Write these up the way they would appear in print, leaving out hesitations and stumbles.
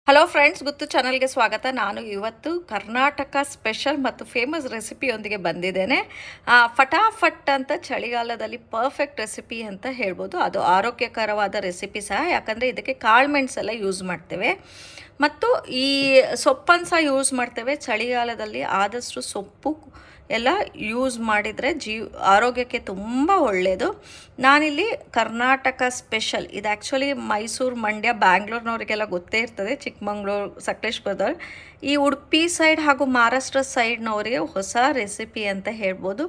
Hello friends, ಗುತ್ತು ಚಾನಲ್ಗೆ ಸ್ವಾಗತ. ನಾನು ಇವತ್ತು ಕರ್ನಾಟಕ ಸ್ಪೆಷಲ್ ಮತ್ತು ಫೇಮಸ್ ರೆಸಿಪಿಯೊಂದಿಗೆ ಬಂದಿದ್ದೇನೆ. ಫಟಾಫಟ್ ಅಂತ ಚಳಿಗಾಲದಲ್ಲಿ ಪರ್ಫೆಕ್ಟ್ ರೆಸಿಪಿ ಅಂತ ಹೇಳ್ಬೋದು. ಅದು ಆರೋಗ್ಯಕರವಾದ ರೆಸಿಪಿ ಸಹ, ಯಾಕಂದರೆ ಇದಕ್ಕೆ ಕಾಳು ಮೆಣಸೆಲ್ಲ ಯೂಸ್ ಮಾಡ್ತೇವೆ ಮತ್ತು ಈ ಸೊಪ್ಪನ್ನು ಸಹ ಯೂಸ್ ಮಾಡ್ತೇವೆ. ಚಳಿಗಾಲದಲ್ಲಿ ಆದಷ್ಟು ಸೊಪ್ಪು ಎಲ್ಲ ಯೂಸ್ ಮಾಡಿದರೆ ಆರೋಗ್ಯಕ್ಕೆ ತುಂಬ ಒಳ್ಳೆಯದು. ನಾನಿಲ್ಲಿ ಕರ್ನಾಟಕ ಸ್ಪೆಷಲ್, ಇದು ಆ್ಯಕ್ಚುಲಿ ಮೈಸೂರು, ಮಂಡ್ಯ, ಬ್ಯಾಂಗ್ಳೂರ್ನವರಿಗೆಲ್ಲ ಗೊತ್ತೇ ಇರ್ತದೆ, ಚಿಕ್ಕಮಂಗ್ಳೂರು, ಸಕಲೇಶ್ಪುರದವ್ರು. ಈ ಉಡುಪಿ ಸೈಡ್ ಹಾಗೂ ಮಹಾರಾಷ್ಟ್ರ ಸೈಡ್ನವರಿಗೆ ಹೊಸ ರೆಸಿಪಿ ಅಂತ ಹೇಳ್ಬೋದು.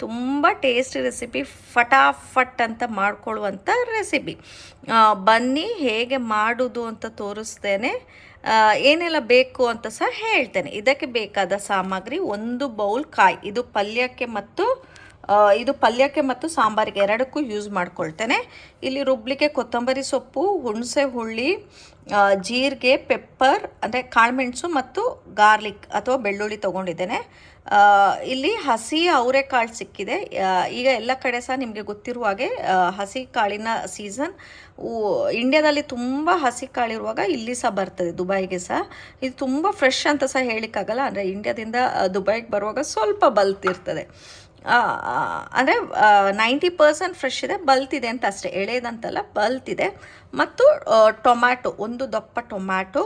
ತುಂಬ ಟೇಸ್ಟಿ ರೆಸಿಪಿ, ಫಟಾಫಟ್ ಅಂತ ಮಾಡ್ಕೊಳ್ಳುವಂಥ ರೆಸಿಪಿ. ಬನ್ನಿ ಹೇಗೆ ಮಾಡೋದು ಅಂತ ತೋರಿಸ್ತೇನೆ. ಏನೆಲ್ಲ ಬೇಕು ಅಂತ ಸಹ ಹೇಳ್ತೇನೆ. ಇದಕ್ಕೆ ಬೇಕಾದ ಸಾಮಗ್ರಿ: 1 ಬೌಲ್ ಕಾಯಿ, ಇದು ಪಲ್ಯಕ್ಕೆ ಮತ್ತು ಸಾಂಬಾರಿಗೆ ಎರಡಕ್ಕೂ ಯೂಸ್ ಮಾಡ್ಕೊಳ್ತೇನೆ. ಇಲ್ಲಿ ರುಬ್ಲಿಕ್ಕೆ ಕೊತ್ತಂಬರಿ ಸೊಪ್ಪು, ಹುಣಸೆ ಹುಳಿ, ಜೀರಿಗೆ, ಪೆಪ್ಪರ್ ಅಂದರೆ ಕಾಳುಮೆಣಸು ಮತ್ತು ಗಾರ್ಲಿಕ್ ಅಥವಾ ಬೆಳ್ಳುಳ್ಳಿ ತೊಗೊಂಡಿದ್ದೇನೆ. ಇಲ್ಲಿ ಹಸಿ ಅವರೆಕಾಳು ಸಿಕ್ಕಿದೆ. ಈಗ ಎಲ್ಲ ಕಡೆ ಸಹ ನಿಮಗೆ ಗೊತ್ತಿರುವ ಹಾಗೆ ಹಸಿ ಕಾಳಿನ ಸೀಸನ್. ಇಂಡಿಯಾದಲ್ಲಿ ತುಂಬ ಹಸಿ ಕಾಳಿರುವಾಗ ಇಲ್ಲಿ ಸಹ ಬರ್ತದೆ, ದುಬೈಗೆ ಸಹ. ಇದು ತುಂಬ ಫ್ರೆಶ್ ಅಂತ ಸಹ ಹೇಳಿಕ್ಕಾಗಲ್ಲ, ಅಂದರೆ ಇಂಡಿಯಾದಿಂದ ದುಬೈಗೆ ಬರುವಾಗ ಸ್ವಲ್ಪ ಬಲ್ತಿರ್ತದೆ. ಅಂದರೆ 90% ಫ್ರೆಶ್ ಇದೆ, ಬಲ್ತಿದೆ ಅಂತ ಅಷ್ಟೇ, ಎಳೆದಂತಲ್ಲ, ಬಲ್ತಿದೆ. ಮತ್ತು ಟೊಮ್ಯಾಟೊ, 1 ದಪ್ಪ ಟೊಮ್ಯಾಟೊ,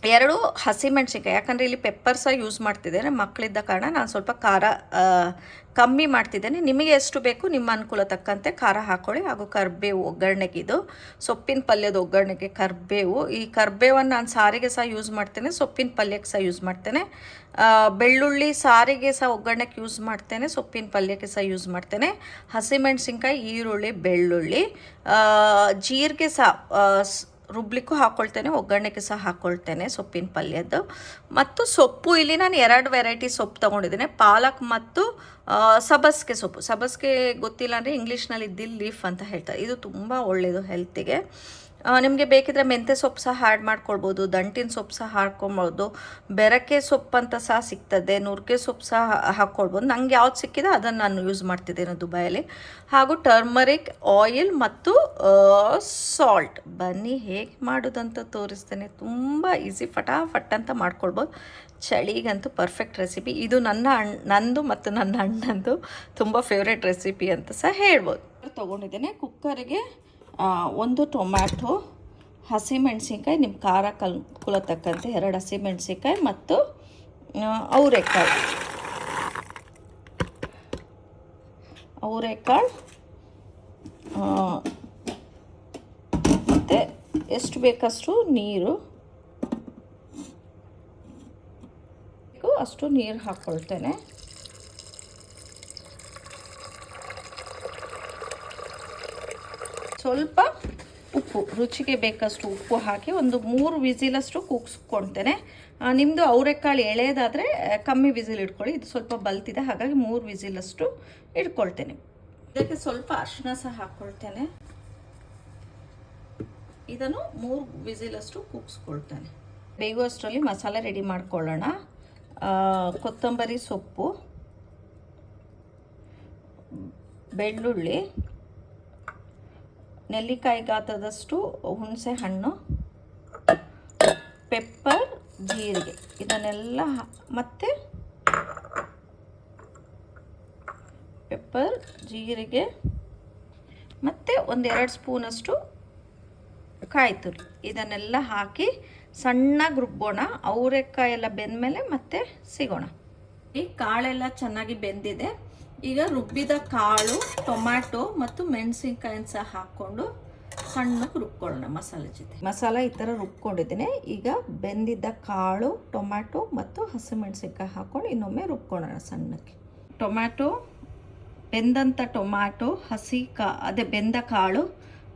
2 ಹಸಿಮೆಣಸಿನ್ಕಾಯಿ. ಯಾಕಂದರೆ ಇಲ್ಲಿ ಪೆಪ್ಪರ್ ಸಹ ಯೂಸ್ ಮಾಡ್ತಿದ್ದೇನೆ, ಮಕ್ಕಳಿದ್ದ ಕಾರಣ ನಾನು ಸ್ವಲ್ಪ ಖಾರ ಕಮ್ಮಿ ಮಾಡ್ತಿದ್ದೇನೆ. ನಿಮಗೆ ಎಷ್ಟು ಬೇಕು ನಿಮ್ಮ ಅನುಕೂಲ ತಕ್ಕಂತೆ ಖಾರ ಹಾಕ್ಕೊಳ್ಳಿ. ಹಾಗೂ ಕರಿಬೇವು ಒಗ್ಗರಣೆಗೆ, ಇದು ಸೊಪ್ಪಿನ ಪಲ್ಯದ ಒಗ್ಗರಣೆಗೆ ಕರಿಬೇವು. ಈ ಕರಿಬೇವನ್ನು ನಾನು ಸಾರಿಗೆ ಸಹ ಯೂಸ್ ಮಾಡ್ತೇನೆ, ಸೊಪ್ಪಿನ ಪಲ್ಯಕ್ಕೆ ಸಹ ಯೂಸ್ ಮಾಡ್ತೇನೆ. ಬೆಳ್ಳುಳ್ಳಿ ಸಾರಿಗೆ ಸಹ ಒಗ್ಗರಣೆಗೆ ಯೂಸ್ ಮಾಡ್ತೇನೆ, ಸೊಪ್ಪಿನ ಪಲ್ಯಕ್ಕೆ ಸಹ ಯೂಸ್ ಮಾಡ್ತೇನೆ. ಹಸಿಮೆಣಸಿನ್ಕಾಯಿ, ಈರುಳ್ಳಿ, ಬೆಳ್ಳುಳ್ಳಿ, ಜೀರಿಗೆ ಸಹ ರುಬ್ಲಿಕ್ಕೂ ಹಾಕ್ಕೊಳ್ತೇನೆ, ಒಗ್ಗರಣೆಗೆ ಸಹ ಹಾಕ್ಕೊಳ್ತೇನೆ ಸೊಪ್ಪಿನ ಪಲ್ಯದ್ದು. ಮತ್ತು ಸೊಪ್ಪು ಇಲ್ಲಿ ನಾನು 2 ವೆರೈಟಿ ಸೊಪ್ಪು ತೊಗೊಂಡಿದ್ದೇನೆ, ಪಾಲಕ್ ಮತ್ತು ಸಬ್ಬಸಿಗೆ ಸೊಪ್ಪು. ಸಬ್ಬಸಿಗೆ ಗೊತ್ತಿಲ್ಲ ಅಂದರೆ ಇಂಗ್ಲೀಷ್ನಲ್ಲಿ ದಿಲ್ ಲೀಫ್ ಅಂತ ಹೇಳ್ತಾರೆ. ಇದು ತುಂಬ ಒಳ್ಳೆಯದು ಹೆಲ್ತಿಗೆ. ನಿಮಗೆ ಬೇಕಿದ್ರೆ ಮೆಂತ್ಯ ಸೊಪ್ಪು ಸಹ ಆ್ಯಡ್ ಮಾಡ್ಕೊಳ್ಬೋದು, ದಂಟಿನ ಸೊಪ್ಪು ಸಹ ಹಾಕ್ಕೊಳ್ಬೋದು, ಬೆರಕೆ ಸೊಪ್ಪು ಅಂತ ಸಹ ಸಿಗ್ತದೆ, ನುಗ್ಗೆ ಸೊಪ್ಪು ಸಹ ಹಾಕ್ಕೊಳ್ಬೋದು. ನಂಗೆ ಯಾವ್ದು ಸಿಕ್ಕಿದೆ ಅದನ್ನು ನಾನು ಯೂಸ್ ಮಾಡ್ತಿದ್ದೇನೆ ದುಬೈಯಲ್ಲಿ. ಹಾಗೂ ಟರ್ಮರಿಕ್, ಆಯಿಲ್ ಮತ್ತು ಸಾಲ್ಟ್. ಬನ್ನಿ ಹೇಗೆ ಮಾಡೋದಂತ ತೋರಿಸ್ತೇನೆ. ತುಂಬ ಈಸಿ, ಫಟಾಫಟ್ ಅಂತ ಮಾಡ್ಕೊಳ್ಬೋದು. ಚಳಿಗಂತೂ ಪರ್ಫೆಕ್ಟ್ ರೆಸಿಪಿ ಇದು. ನಂದು ಮತ್ತು ನನ್ನ ಅಣ್ಣಂದು ತುಂಬ ಫೇವ್ರೇಟ್ ರೆಸಿಪಿ ಅಂತ ಸಹ ಹೇಳ್ಬೋದು. ತೊಗೊಂಡಿದ್ದೇನೆ. ಕುಕ್ಕರಿಗೆ 1 ಟೊಮ್ಯಾಟೊ, ಹಸಿಮೆಣಸಿನ್ಕಾಯಿ, ನಿಮ್ಮ ಖಾರ ಅನುಕೂಲ ತಕ್ಕಂತೆ 2 ಹಸಿಮೆಣಸಿನ್ಕಾಯಿ ಮತ್ತು ಅವರೆಕಾಳು ಮತ್ತು ಎಷ್ಟು ಬೇಕಷ್ಟು ನೀರು, ಅಷ್ಟು ನೀರು ಹಾಕ್ಕೊಳ್ತೇನೆ. ಸ್ವಲ್ಪ ಉಪ್ಪು, ರುಚಿಗೆ ಬೇಕಷ್ಟು ಉಪ್ಪು ಹಾಕಿ ಒಂದು 3 ವಿಸಿಲಷ್ಟು ಕೂಗಿಸ್ಕೊಳ್ತೇನೆ. ನಿಮ್ಮದು ಅವರೆಕಾಳು ಎಳೆದಾದರೆ ಕಮ್ಮಿ ವಿಸಿಲ್ ಇಟ್ಕೊಳ್ಳಿ. ಇದು ಸ್ವಲ್ಪ ಬಲ್ತಿದೆ, ಹಾಗಾಗಿ 3 ವಿಸಿಲಷ್ಟು ಇಟ್ಕೊಳ್ತೇನೆ. ಇದಕ್ಕೆ ಸ್ವಲ್ಪ ಅರಿಶಿನ ಸಹ ಹಾಕ್ಕೊಳ್ತೇನೆ. ಇದನ್ನು 3 ವಿಸಿಲಷ್ಟು ಕೂಗಿಸ್ಕೊಳ್ತೇನೆ. ಬೇಯುವಷ್ಟರಲ್ಲಿ ಮಸಾಲೆ ರೆಡಿ ಮಾಡ್ಕೊಳ್ಳೋಣ. ಕೊತ್ತಂಬರಿ ಸೊಪ್ಪು, ಬೆಳ್ಳುಳ್ಳಿ, ನೆಲ್ಲಿಕಾಯಿ ಗಾತ್ರದಷ್ಟು ಹುಣಸೆ ಹಣ್ಣು, ಪೆಪ್ಪರ್, ಜೀರಿಗೆ, ಇದನ್ನೆಲ್ಲ ಮತ್ತು ಪೆಪ್ಪರ್, ಜೀರಿಗೆ ಮತ್ತು 1-2 ಸ್ಪೂನಷ್ಟು ಕಾಯಿ ತುರಿ, ಇದನ್ನೆಲ್ಲ ಹಾಕಿ ಸಣ್ಣಗೆ ರುಬ್ಬೋಣ. ಅವರೆಕಾಯಿ ಎಲ್ಲ ಬೆಂದಮೇಲೆ ಮತ್ತೆ ಸಿಗೋಣ. ಈ ಕಾಳೆಲ್ಲ ಚೆನ್ನಾಗಿ ಬೆಂದಿದೆ. ಈಗ ರುಬ್ಬಿದ ಕಾಳು, ಟೊಮ್ಯಾಟೊ ಮತ್ತು ಮೆಣಸಿನ್ಕಾಯಿನ ಸಹ ಹಾಕ್ಕೊಂಡು ಸಣ್ಣಗೆ ರುಬ್ಕೊಳ್ಳೋಣ ಮಸಾಲೆ ಜೊತೆ. ಮಸಾಲೆ ಈ ಥರ ರುಬ್ಕೊಂಡಿದ್ದೇನೆ. ಈಗ ಬೆಂದಿದ್ದ ಕಾಳು, ಟೊಮ್ಯಾಟೊ ಮತ್ತು ಹಸಿಮೆಣಸಿನ್ಕಾಯಿ ಹಾಕ್ಕೊಂಡು ಇನ್ನೊಮ್ಮೆ ರುಬ್ಕೊಳ್ಳೋಣ ಸಣ್ಣಕ್ಕೆ. ಬೆಂದಂಥ ಟೊಮ್ಯಾಟೊ, ಬೆಂದ ಕಾಳು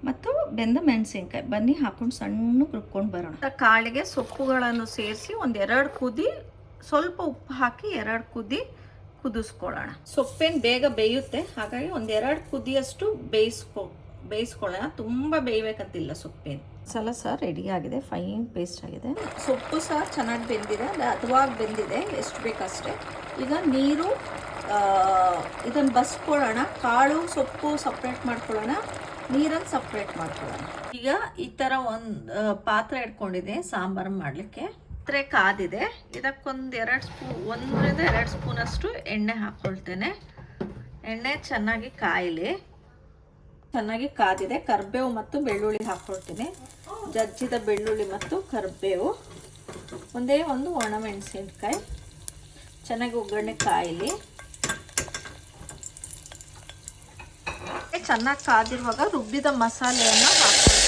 ಮತ್ತು ಬೆಂದ ಮೆಣಸಿನ್ಕಾಯಿ ಬನ್ನಿ ಹಾಕ್ಕೊಂಡು ಸಣ್ಣಗೆ ರುಬ್ಕೊಂಡು ಬರೋಣ. ಕಾಳಿಗೆ ಸೊಪ್ಪುಗಳನ್ನು ಸೇರಿಸಿ 1-2 ಕುದಿ, ಸ್ವಲ್ಪ ಉಪ್ಪು ಹಾಕಿ 2 ಕುದಿ ಕುದಿಸ್ಕೊಳ್ಳೋಣ. ಸೊಪ್ಪೇನು ಬೇಗ ಬೇಯುತ್ತೆ, ಹಾಗಾಗಿ 1-2 ಕುದಿಯಷ್ಟು ಬೇಯಿಸ್ಕೊಳ್ಳೋಣ. ತುಂಬ ಬೇಯಬೇಕಂತಿಲ್ಲ ಸೊಪ್ಪೇನು. ಮಸಾಲ ಸಹ ರೆಡಿಯಾಗಿದೆ, ಫೈನ್ ಪೇಸ್ಟ್ ಆಗಿದೆ. ಸೊಪ್ಪು ಸಹ ಚೆನ್ನಾಗಿ ಬೆಂದಿದೆ, ಹದವಾಗಿ ಬೆಂದಿದೆ, ಎಷ್ಟು ಬೇಕಷ್ಟೇ. ಈಗ ನೀರು, ಇದನ್ನು ಬಸ್ಕೊಳ್ಳೋಣ. ಕಾಳು ಸೊಪ್ಪು ಸಪ್ರೇಟ್ ಮಾಡ್ಕೊಳ್ಳೋಣ. ನೀರನ್ನು ಸಪ್ರೇಟ್ ಮಾಡ್ಕೊಳ್ಳೋಣ. ಈಗ ಈ ಥರ ಒಂದು ಪಾತ್ರೆ ಇಟ್ಕೊಂಡಿದೆ ಸಾಂಬಾರು ಮಾಡಲಿಕ್ಕೆ. ಪಾತ್ರೆ ಕಾದಿದೆ. ಇದಕ್ಕೊಂದು 1ರಿಂದ 2 ಸ್ಪೂನಷ್ಟು ಎಣ್ಣೆ ಹಾಕ್ಕೊಳ್ತೇನೆ. ಎಣ್ಣೆ ಚೆನ್ನಾಗಿ ಕಾಯಲಿ. ಚೆನ್ನಾಗಿ ಕಾದಿದೆ. ಕರಿಬೇವು ಮತ್ತು ಬೆಳ್ಳುಳ್ಳಿ ಹಾಕ್ಕೊಳ್ತೀನಿ. ಜಜ್ಜಿದ ಬೆಳ್ಳುಳ್ಳಿ ಮತ್ತು ಕರಿಬೇವು, ಒಂದೇ ಒಂದು ಒಣಮೆಣಸಿನ್ಕಾಯಿ. ಚೆನ್ನಾಗಿ ಒಗ್ಗರಣೆ ಕಾಯಲಿ. ಚೆನ್ನಾಗಿ ಕಾದಿರುವಾಗ ರುಬ್ಬಿದ ಮಸಾಲೆಯನ್ನು ಹಾಕ್ಕೊಳ್ತೀನಿ.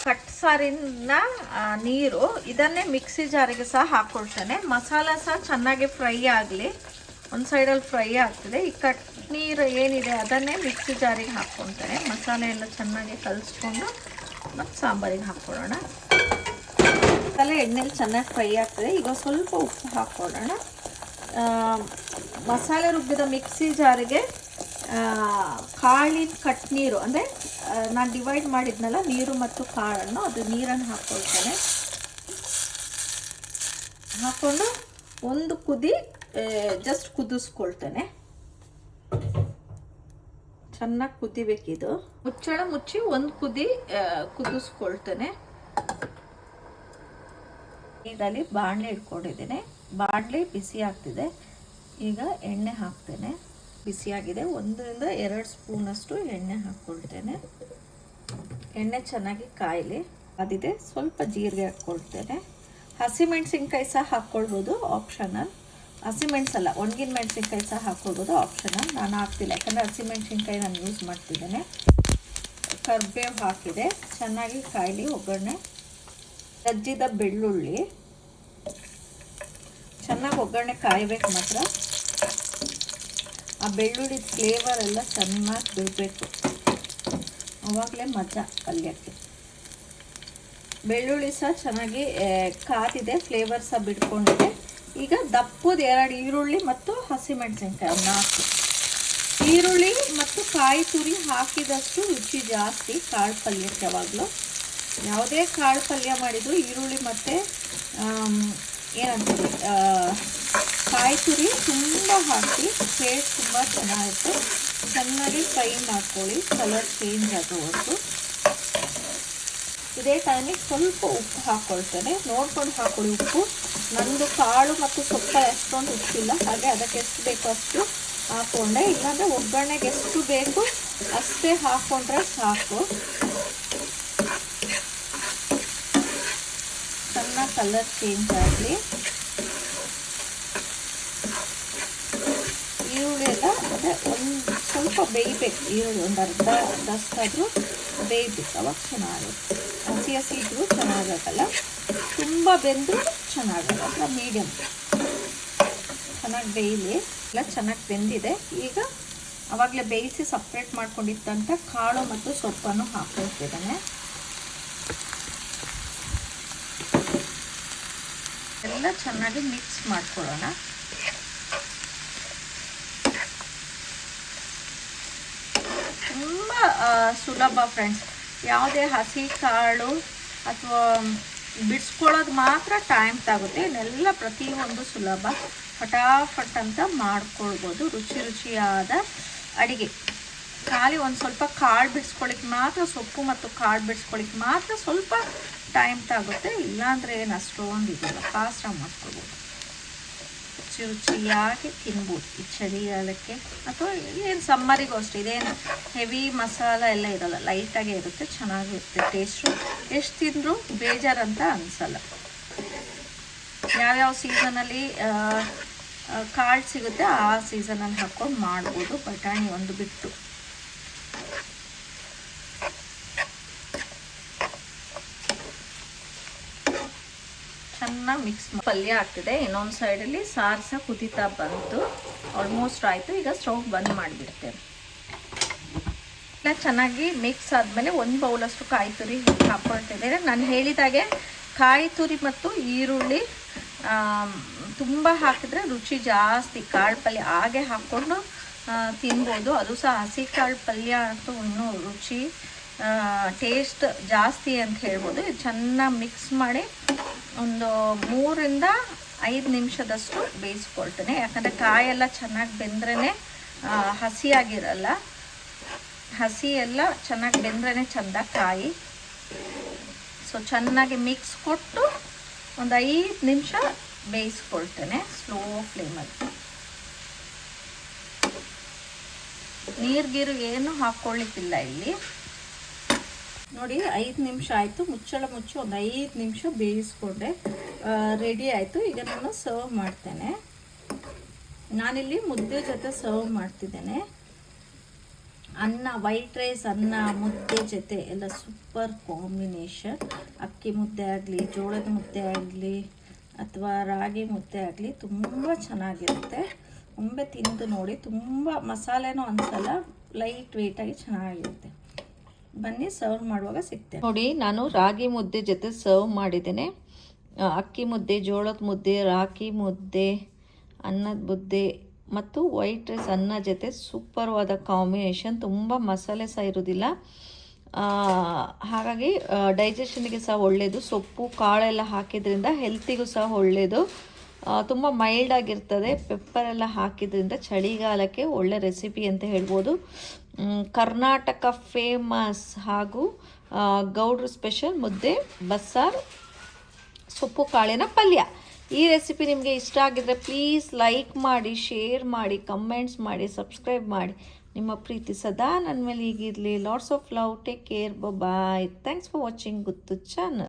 ಕಟ್ ಸಾರಿನ ನೀರು, ಇದನ್ನೇ ಮಿಕ್ಸಿ ಜಾರಿಗೆ ಸಹ ಹಾಕ್ಕೊಳ್ತೇನೆ. ಮಸಾಲ ಸಹ ಚೆನ್ನಾಗಿ ಫ್ರೈ ಆಗಲಿ. ಒಂದು ಸೈಡಲ್ಲಿ ಫ್ರೈ ಆಗ್ತದೆ. ಈ ಕಟ್ ನೀರು ಏನಿದೆ ಅದನ್ನೇ ಮಿಕ್ಸಿ ಜಾರಿಗೆ ಹಾಕ್ಕೊಳ್ತೇನೆ. ಮಸಾಲೆ ಎಲ್ಲ ಚೆನ್ನಾಗಿ ಕಲಿಸ್ಕೊಂಡು ಮತ್ತು ಸಾಂಬಾರಿಗೆ ಹಾಕ್ಕೊಳ್ಳೋಣ. ಮಸಾಲೆ ಎಣ್ಣೆಲಿ ಚೆನ್ನಾಗಿ ಫ್ರೈ ಆಗ್ತದೆ. ಈಗ ಸ್ವಲ್ಪ ಉಪ್ಪು ಹಾಕ್ಕೊಳ್ಳೋಣ. ಮಸಾಲೆ ರುಬ್ಬಿದ ಮಿಕ್ಸಿ ಜಾರಿಗೆ ಕಾಳಿನ ಕಟ್ ನೀರು, ಅಂದರೆ ನಾನು ಡಿವೈಡ್ ಮಾಡಿದ್ನಲ್ಲ ನೀರು ಮತ್ತು ಕಾಳನ್ನು, ಅದು ನೀರನ್ನು ಹಾಕ್ಕೊಳ್ತೇನೆ. ಹಾಕ್ಕೊಂಡು ಒಂದು ಕುದಿ ಜಸ್ಟ್ ಕುದಿಸ್ಕೊಳ್ತೇನೆ. ಚೆನ್ನಾಗಿ ಕುದಿಬೇಕಿದು. ಮುಚ್ಚಳ ಮುಚ್ಚಿ ಒಂದು ಕುದಿ ಕುದಿಸ್ಕೊಳ್ತೇನೆ. ಈಗಲ್ಲಿ ಬಾಣಲೆ ಇಟ್ಕೊಂಡಿದ್ದೇನೆ. ಬಾಣಲೆ ಬಿಸಿ ಆಗ್ತಿದೆ. ಈಗ ಎಣ್ಣೆ ಹಾಕ್ತೇನೆ. ಬಿಸಿಯಾಗಿದೆ. 1ರಿಂದ 2 ಸ್ಪೂನಷ್ಟು ಎಣ್ಣೆ ಹಾಕ್ಕೊಳ್ತೇನೆ. ಎಣ್ಣೆ ಚೆನ್ನಾಗಿ ಕಾಯಲಿ. ಅದಿದೆ. ಸ್ವಲ್ಪ ಜೀರಿಗೆ ಹಾಕ್ಕೊಳ್ತೇನೆ. ಹಸಿಮೆಣಸಿನ್ಕಾಯಿ ಸಹ ಹಾಕ್ಕೊಳ್ಬೋದು, ಆಪ್ಷನಲ್. ಹಸಿಮೆಣಸಲ್ಲ, ಒಣಗಿನ ಮೆಣಸಿನ್ಕಾಯಿ ಸಹ ಹಾಕ್ಕೊಳ್ಬೋದು, ಆಪ್ಷನಲ್. ನಾನು ಹಾಕ್ತಿಲ್ಲ, ಯಾಕಂದರೆ ಹಸಿಮೆಣಸಿನ್ಕಾಯಿ ನಾನು ಯೂಸ್ ಮಾಡ್ತಿದ್ದೇನೆ. ಕರಿಬೇವು ಹಾಕಿದೆ. ಚೆನ್ನಾಗಿ ಕಾಯಲಿ ಒಗ್ಗರಣೆ. ಜಜ್ಜಿದ ಬೆಳ್ಳುಳ್ಳಿ. ಚೆನ್ನಾಗಿ ಒಗ್ಗರಣೆ ಕಾಯಬೇಕು ಮಾತ್ರ. ಆ ಬೆಳ್ಳುಳ್ಳಿ ಫ್ಲೇವರ್ ಎಲ್ಲ ಚೆನ್ನಾಗಿ ಬಿಡಬೇಕು, ಆವಾಗಲೇ ಮಜಾ ಪಲ್ಯಕ್ಕೆ. ಬೆಳ್ಳುಳ್ಳಿ ಸಹ ಚೆನ್ನಾಗಿ ಕಾದಿದೆ. ಫ್ಲೇವರ್ ಸಹ ಬಿಡ್ಕೊಂಡಿದೆ. ಈಗ ದಪ್ಪದ 2 ಈರುಳ್ಳಿ ಮತ್ತು ಹಸಿಮೆಣಸಿನ್ಕಾಯಿ 4. ಈರುಳ್ಳಿ ಮತ್ತು ಕಾಯಿ ತುರಿ ಹಾಕಿದಷ್ಟು ರುಚಿ ಜಾಸ್ತಿ ಕಾಳು ಪಲ್ಯಕ್ಕೆ. ಯಾವಾಗಲೂ ಯಾವುದೇ ಕಾಳು ಪಲ್ಯ ಮಾಡಿದ್ರು ಈರುಳ್ಳಿ ಮತ್ತು ಏನಂತೀವಿ ಕಾಯಿ ತುರಿ ತುಂಬ ಹಾಕಿ ಟೇಸ್ಟ್ ತುಂಬ ಚೆನ್ನಾಗಿರುತ್ತೆ. ಚೆನ್ನಾಗಿ ಫ್ರೈ ಮಾಡ್ಕೊಳ್ಳಿ, ಕಲರ್ ಚೇಂಜ್ ಆಗೋವರೆಗೂ. ಇದೇ ಟೈಮಿಗೆ ಸ್ವಲ್ಪ ಉಪ್ಪು ಹಾಕ್ಕೊಳ್ತೇನೆ. ನೋಡ್ಕೊಂಡು ಹಾಕೊಳ್ಳಿ ಉಪ್ಪು. ನಂದು ಕಾಳು ಮತ್ತು ಸೊಪ್ಪ ಎಷ್ಟೊಂದು ಉಪ್ಪಿಲ್ಲ, ಹಾಗೆ ಅದಕ್ಕೆ ಎಷ್ಟು ಬೇಕೋ ಅಷ್ಟು ಹಾಕ್ಕೊಂಡೆ. ಇಲ್ಲಾಂದರೆ ಒಗ್ಗರಣೆಗೆ ಎಷ್ಟು ಬೇಕು ಅಷ್ಟೇ ಹಾಕ್ಕೊಂಡ್ರೆ ಸಾಕು. ಚೆನ್ನಾಗಿ ಕಲರ್ ಚೇಂಜ್ ಆಗಲಿ. ಈರುಳ್ಳಿ ಎಲ್ಲ ಅದೇ ಒಂದು ಸ್ವಲ್ಪ ಬೇಯಬೇಕು. ಈರುಳ್ಳಿ ಒಂದು ಅರ್ಧದಷ್ಟಾದರೂ ಬೇಯಬೇಕು, ಅವಾಗ ಚೆನ್ನಾಗುತ್ತೆ. ಹಸಿ ಹಸಿ ಇದ್ರೂ ಚೆನ್ನಾಗಲ್ಲ, ತುಂಬ ಬೆಂದರೂ ಚೆನ್ನಾಗಲ್ಲ. ಮೀಡಿಯಮ್ ಚೆನ್ನಾಗಿ ಬೇಯಲಿ. ಎಲ್ಲ ಚೆನ್ನಾಗಿ ಬೆಂದಿದೆ. ಈಗ ಆವಾಗಲೇ ಬೇಯಿಸಿ ಸಪ್ರೇಟ್ ಮಾಡ್ಕೊಂಡಿದ್ದಂಥ ಕಾಳು ಮತ್ತು ಸೊಪ್ಪನ್ನು ಹಾಕ್ಕೊಳ್ತಿದ್ದಾನೆ. ಎಲ್ಲ ಚೆನ್ನಾಗಿ ಮಿಕ್ಸ್ ಮಾಡ್ಕೊಳ್ಳೋಣ. ತುಂಬ ಸುಲಭ ಫ್ರೆಂಡ್ಸ್. ಯಾವುದೇ ಹಸಿ ಕಾಳು ಅಥವಾ ಬಿಡಿಸ್ಕೊಳ್ಳೋದು ಮಾತ್ರ ಟೈಮ್ ತಗುತ್ತೆ. ಇನ್ನೆಲ್ಲ ಪ್ರತಿಯೊಂದು ಸುಲಭ, ಫಟಾಫಟ್ ಅಂತ ಮಾಡ್ಕೊಳ್ಬೋದು. ರುಚಿಯಾದ ಅಡಿಗೆ. ಖಾಲಿ ಒಂದು ಸ್ವಲ್ಪ ಕಾಳು ಬಿಡಿಸ್ಕೊಳ್ಳಿಕ್ಕೆ ಮಾತ್ರ, ಸೊಪ್ಪು ಮತ್ತು ಕಾಳು ಬಿಡಿಸ್ಕೊಳ್ಳಿಕ್ಕೆ ಮಾತ್ರ ಸ್ವಲ್ಪ ಟೈಮ್ ತಗುತ್ತೆ. ಇಲ್ಲಾಂದರೆ ಏನು ಅಷ್ಟೊಂದು ಇದೆಲ್ಲ ಫಾಸ್ಟಾಗಿ ಮಾಡ್ಕೊಳ್ಬೋದು. ರುಚಿಯಾಗಿ ತಿನ್ಬೋದು ಈ ಚಳಿಗಾಲಕ್ಕೆ, ಅಥವಾ ಏನು ಸಮ್ಮರಿಗೂ ಅಷ್ಟೇ. ಇದೇನು ಹೆವಿ ಮಸಾಲ ಎಲ್ಲ ಇರೋಲ್ಲ, ಲೈಟಾಗೇ ಇರುತ್ತೆ, ಚೆನ್ನಾಗಿರುತ್ತೆ ಟೇಸ್ಟು. ಎಷ್ಟು ತಿಂದರೂ ಬೇಜಾರಂತ ಅನಿಸಲ್ಲ. ಯಾವ್ಯಾವ ಸೀಸನಲ್ಲಿ ಕಾಳು ಸಿಗುತ್ತೆ ಆ ಸೀಸನಲ್ಲಿ ಹಾಕ್ಕೊಂಡು ಮಾಡ್ಬೋದು, ಬಟಾಣಿ ಒಂದು ಬಿಟ್ಟು. ಚೆನ್ನಾಗಿ ಮಿಕ್ಸ್. ಪಲ್ಯ ಆಗ್ತಿದೆ. ಇನ್ನೊಂದು ಸೈಡಲ್ಲಿ ಸಾರು ಸಹ ಕುದೀತಾ ಬಂತು. ಆಲ್ಮೋಸ್ಟ್ ಆಯಿತು. ಈಗ ಸ್ಟವ್ ಬಂದ್ ಮಾಡಿಬಿಡ್ತೇನೆ. ಎಲ್ಲ ಚೆನ್ನಾಗಿ ಮಿಕ್ಸ್ ಆದಮೇಲೆ 1 ಬೌಲಷ್ಟು ಕಾಯಿ ತುರಿ ಹಾಕ್ಕೊಳ್ತಿದ್ದೇನೆ. ನಾನು ಹೇಳಿದಾಗೆ ಕಾಯಿ ತುರಿ ಮತ್ತು ಈರುಳ್ಳಿ ತುಂಬ ಹಾಕಿದ್ರೆ ರುಚಿ ಜಾಸ್ತಿ. ಕಾಳು ಪಲ್ಯ ಹಾಗೆ ಹಾಕ್ಕೊಂಡು ತಿನ್ಬೋದು. ಅದು ಸಹ ಹಸಿ ಕಾಳು ಪಲ್ಯ ಅಂತೂ ಇನ್ನೂ ರುಚಿ ಟೇಸ್ಟ್ ಜಾಸ್ತಿ ಅಂತ ಹೇಳ್ಬೋದು. ಇದು ಚೆನ್ನಾಗಿ ಮಿಕ್ಸ್ ಮಾಡಿ ಒಂದು 3ರಿಂದ 5 ನಿಮಿಷದಷ್ಟು ಬೇಯಿಸ್ಕೊಳ್ತೇನೆ. ಯಾಕಂದರೆ ಕಾಯೆಲ್ಲ ಚೆನ್ನಾಗಿ ಬೆಂದ್ರೇ ಹಸಿಯಾಗಿರಲ್ಲ. ಹಸಿ ಎಲ್ಲ ಚೆನ್ನಾಗಿ ಬೆಂದ್ರೇ ಚೆಂದ ಕಾಯಿ. ಸೊ ಚೆನ್ನಾಗಿ ಮಿಕ್ಸ್ ಕೊಟ್ಟು ಒಂದು 5 ನಿಮಿಷ ಬೇಯಿಸ್ಕೊಳ್ತೇನೆ ಸ್ಲೋ ಫ್ಲೇಮಲ್ಲಿ. ನೀರು ಏನು ಹಾಕ್ಕೊಳ್ಳಿಕ್ಕಿಲ್ಲ ಇಲ್ಲಿ. ನೋಡಿ 5 ನಿಮಿಷ ಆಯಿತು. ಮುಚ್ಚಳ ಮುಚ್ಚಿ ಒಂದು 5 ನಿಮಿಷ ಬೇಯಿಸ್ಕೊಂಡೆ. ರೆಡಿ ಆಯಿತು. ಈಗ ನಾನು ಸರ್ವ್ ಮಾಡ್ತೇನೆ. ನಾನಿಲ್ಲಿ ಮುದ್ದೆ ಜೊತೆ ಸರ್ವ್ ಮಾಡ್ತಿದ್ದೇನೆ. ಅನ್ನ, ವೈಟ್ ರೈಸ್ ಅನ್ನ ಮುದ್ದೆ ಜೊತೆ ಎಲ್ಲ ಸೂಪರ್ ಕಾಂಬಿನೇಷನ್. ಅಕ್ಕಿ ಮುದ್ದೆ ಆಗಲಿ, ಜೋಳದ ಮುದ್ದೆ ಆಗಲಿ ಅಥವಾ ರಾಗಿ ಮುದ್ದೆ ಆಗಲಿ ತುಂಬ ಚೆನ್ನಾಗಿರುತ್ತೆ. ಒಮ್ಮೆ ತಿಂದು ನೋಡಿ. ತುಂಬ ಮಸಾಲೆನೂ ಅನ್ಸಲ್ಲ, ಲೈಟ್ ವೆಯ್ಟಾಗಿ ಚೆನ್ನಾಗಿರುತ್ತೆ. ಬನ್ನಿ ಸರ್ವ್ ಮಾಡುವಾಗ ಸಿಗ್ತೇನೆ. ನೋಡಿ, ನಾನು ರಾಗಿ ಮುದ್ದೆ ಜೊತೆ ಸರ್ವ್ ಮಾಡಿದ್ದೇನೆ. ಅಕ್ಕಿ ಮುದ್ದೆ, ಜೋಳದ ಮುದ್ದೆ, ರಾಗಿ ಮುದ್ದೆ, ಅನ್ನದ ಮುದ್ದೆ ಮತ್ತು ವೈಟ್ ರೈಸ್ ಅನ್ನ ಜೊತೆ ಸೂಪರ್ವಾದ ಕಾಂಬಿನೇಷನ್. ತುಂಬ ಮಸಾಲೆ ಸಹ ಇರೋದಿಲ್ಲ, ಹಾಗಾಗಿ ಡೈಜೆಷನ್ಗೆ ಸಹ ಒಳ್ಳೆಯದು. ಸೊಪ್ಪು ಕಾಳೆಲ್ಲ ಹಾಕಿದ್ರಿಂದ ಹೆಲ್ತಿಗೂ ಸಹ ಒಳ್ಳೆಯದು. ತುಂಬ ಮೈಲ್ಡ್ ಆಗಿರ್ತದೆ. ಪೆಪ್ಪರೆಲ್ಲ ಹಾಕಿದ್ರಿಂದ ಚಳಿಗಾಲಕ್ಕೆ ಒಳ್ಳೆ ರೆಸಿಪಿ ಅಂತ ಹೇಳ್ಬೋದು. ಕರ್ನಾಟಕ ಫೇಮಸ್ ಹಾಗೂ ಗೌಡ್ರ ಸ್ಪೆಷಲ್ ಮುದ್ದೆ ಬಸ್ಸಾರು ಸೊಪ್ಪು ಕಾಳಿನ ಪಲ್ಯ. ಈ ರೆಸಿಪಿ ನಿಮಗೆ ಇಷ್ಟ ಆಗಿದ್ರೆ ಪ್ಲೀಸ್ ಲೈಕ್ ಮಾಡಿ, ಶೇರ್ ಮಾಡಿ, ಕಮೆಂಟ್ಸ್ ಮಾಡಿ, ಸಬ್ಸ್ಕ್ರೈಬ್ ಮಾಡಿ. ನಿಮ್ಮ ಪ್ರೀತಿ ಸದಾ ನನ್ನ ಮೇಲೆ ಹೀಗಿರಲಿ. Lots of love. Take care. Bye. Thanks for watching ಗುತ್ತು ಚಾನಲ್.